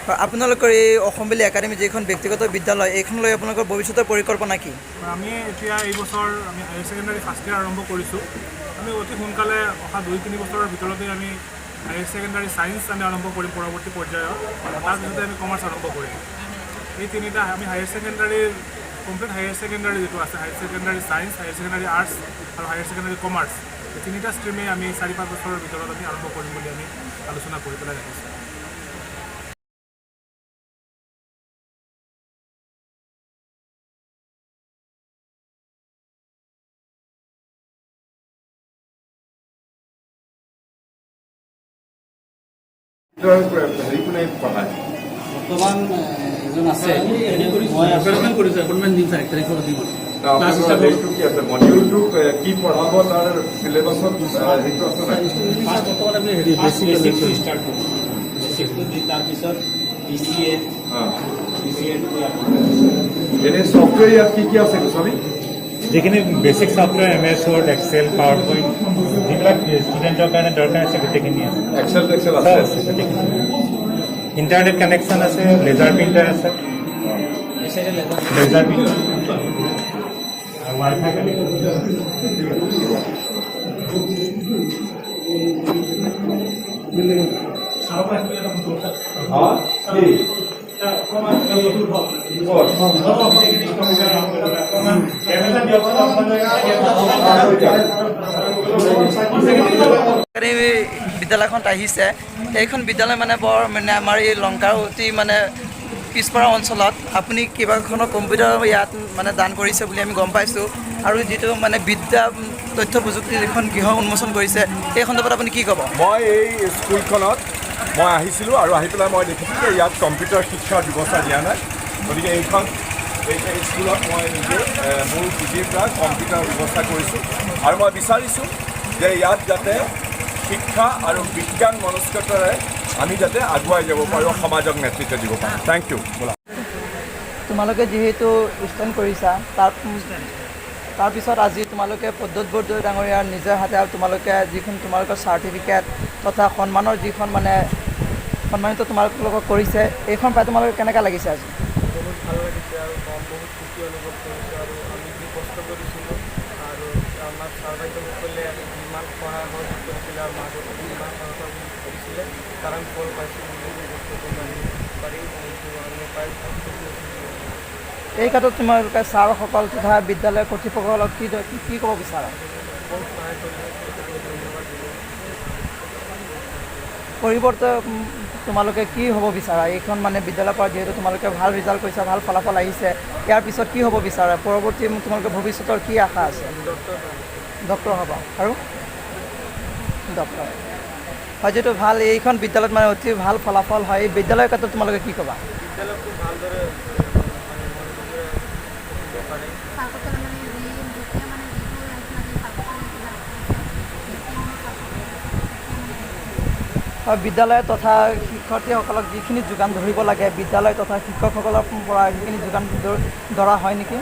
আপোনালোকৰ এই অসম বুলি একাডেমি যিখন ব্যক্তিগত বিদ্যালয় এইখন লৈ আপোনালোকৰ ভৱিষ্যতৰ পৰিকল্পনা কি? আমি এতিয়া এই বছৰ আমি হায়াৰ ছেকেণ্ডাৰী ফাৰ্ষ্ট ইয়াৰ আৰম্ভ কৰিছোঁ। আমি অতি সোনকালে অহা 2-3 বছৰৰ ভিতৰতে আমি হায়াৰ ছেকেণ্ডাৰী ছায়েন্স আমি আৰম্ভ কৰিম পৰৱৰ্তী পৰ্যায়ত। তাৰপিছতে আমি কমাৰ্চ আৰম্ভ কৰিম। এই তিনিটা আমি হায়াৰ ছেকেণ্ডাৰীৰ কমপ্লিট হায়াৰ ছেকেণ্ডাৰী যিটো আছে higher secondary science, higher secondary arts আৰু হায়াৰ ছেকেণ্ডাৰী কমাৰ্চ, এই তিনিটা ষ্ট্ৰীমেই আমি 4-5 বছৰৰ ভিতৰত আমি আৰম্ভ কৰিম বুলি আমি আলোচনা কৰি পেলাই ৰাখিছোঁ। বৰ্তমান এজন আছে মই এপইণ্টমেণ্ট কৰিছোঁ, এপইণ্টমেণ্ট দিম ছাৰ 1 তাৰিখৰ দিম। মডিউলটো কি পঢ়াব তাৰ চিলেবাছত বৰ্তমান আমি হেৰি বেছিকটো ষ্টাৰ্ট কৰোঁ, বেছিকটো দি তাৰপিছত BCA এনে ছফ্টৱেৰ ইয়াত কি আছে গোস্বামী? যিখিনি basic software MS Word, Excel, PowerPoint যিবিলাক ষ্টুডেণ্টৰ কাৰণে দৰকাৰ আছে গোটেইখিনি আছে। এক্সেল আছে। ইণ্টাৰনেট কানেকশ্যন আছে, লেজাৰ প্ৰিণ্টাৰ আছে, লেজাৰ প্ৰিণ্টাৰ আৰু ৱাইফাই বিদ্যালয়খন আহিছে এইখন বিদ্যালয় মানে বৰ মানে আমাৰ এই লংকাৰ অতি মানে পিছপৰা অঞ্চলত আপুনি কেইবাখনো কম্পিউটাৰ ইয়াত মানে দান কৰিছে বুলি আমি গম পাইছোঁ। আৰু যিটো মানে বিদ্যা তথ্য প্ৰযুক্তিৰ যিখন গৃহ উন্মোচন কৰিছে এই সন্দৰ্ভত আপুনি কি ক'ব? মই এই স্কুলখনত মই আহিছিলোঁ আৰু আহি পেলাই মই দেখিছোঁ যে ইয়াত কম্পিউটাৰ শিক্ষাৰ ব্যৱস্থা দিয়া নাই। গতিকে এই স্কুলত মই নিজে মোৰ পুঁজিৰ পৰা কম্পিউটাৰ ব্যৱস্থা কৰিছোঁ আৰু মই বিচাৰিছোঁ যে ইয়াত যাতে শিক্ষা আৰু বিজ্ঞান মনস্কতাৰে আমি যাতে আগুৱাই যাব পাৰোঁ, সমাজক নেতৃত্ব দিব পাৰোঁ। Thank you. তোমালোকে যিহেতু ষ্টেণ্ড কৰিছা তাৰপিছত আজি তোমালোকে প্ৰদ্যোৎ বৰদলৈ ডাঙৰীয়াৰ নিজৰ হাতে আৰু তোমালোকে যিখন তোমালোকৰ চাৰ্টিফিকেট তথা সন্মানৰ যিখন মানে সন্মানিত তোমালোকক কৰিছে এইখন পাই তোমালোকে কেনেকুৱা লাগিছে আজি? বহুত ভাল লাগিছে আৰু বহুত খুশি অনুভৱ কৰিছোঁ। আৰু আমি যি কষ্ট কৰিছিলোঁ আৰু আমাৰ ছাৰ বাইদেউসকলে যিমান সহায় সহযোগ কৰিছিলে আৰু মা দেউতাকে যিমান সহায় কৰিছিলে তাৰ আমি ফল পাইছোঁ বুলি বস্তুটো মানি পাৰি আমি পাই এই ক্ষেত্ৰত তোমালোকে ছাৰসকল তথা বিদ্যালয়ৰ কৰ্তৃপক্ষসকলক কি ক'ব বিচাৰা? বহুত সহায় কৰিলে ধন্যবাদ দিব। পৰিৱৰ্তে তোমালোকে কি হ'ব বিচাৰা? এইখন মানে বিদ্যালয়ৰ পৰা যিহেতু তোমালোকে ভাল ৰিজাল্ট কৰিছা, ভাল ফলাফল আহিছে, ইয়াৰ পিছত কি হ'ব বিচাৰা? পৰৱৰ্তী তোমালোকৰ ভৱিষ্যতৰ কি আশা আছে? ডক্টৰ হ'ব আৰু ডক্টৰ হয় যিটো ভাল এইখন বিদ্যালয়ত মানে অতি ভাল ফলাফল হয়। এই বিদ্যালয়ৰ ক্ষেত্ৰত তোমালোকে কি ক'বা? বিদ্যালয়টো ভালদৰে বিদ্যালয় তথা শিক্ষাৰ্থীসকলক যিখিনি যোগান ধৰিব লাগে বিদ্যালয় তথা শিক্ষকসকলৰ পৰা সেইখিনি যোগান ধৰা হয় নেকি?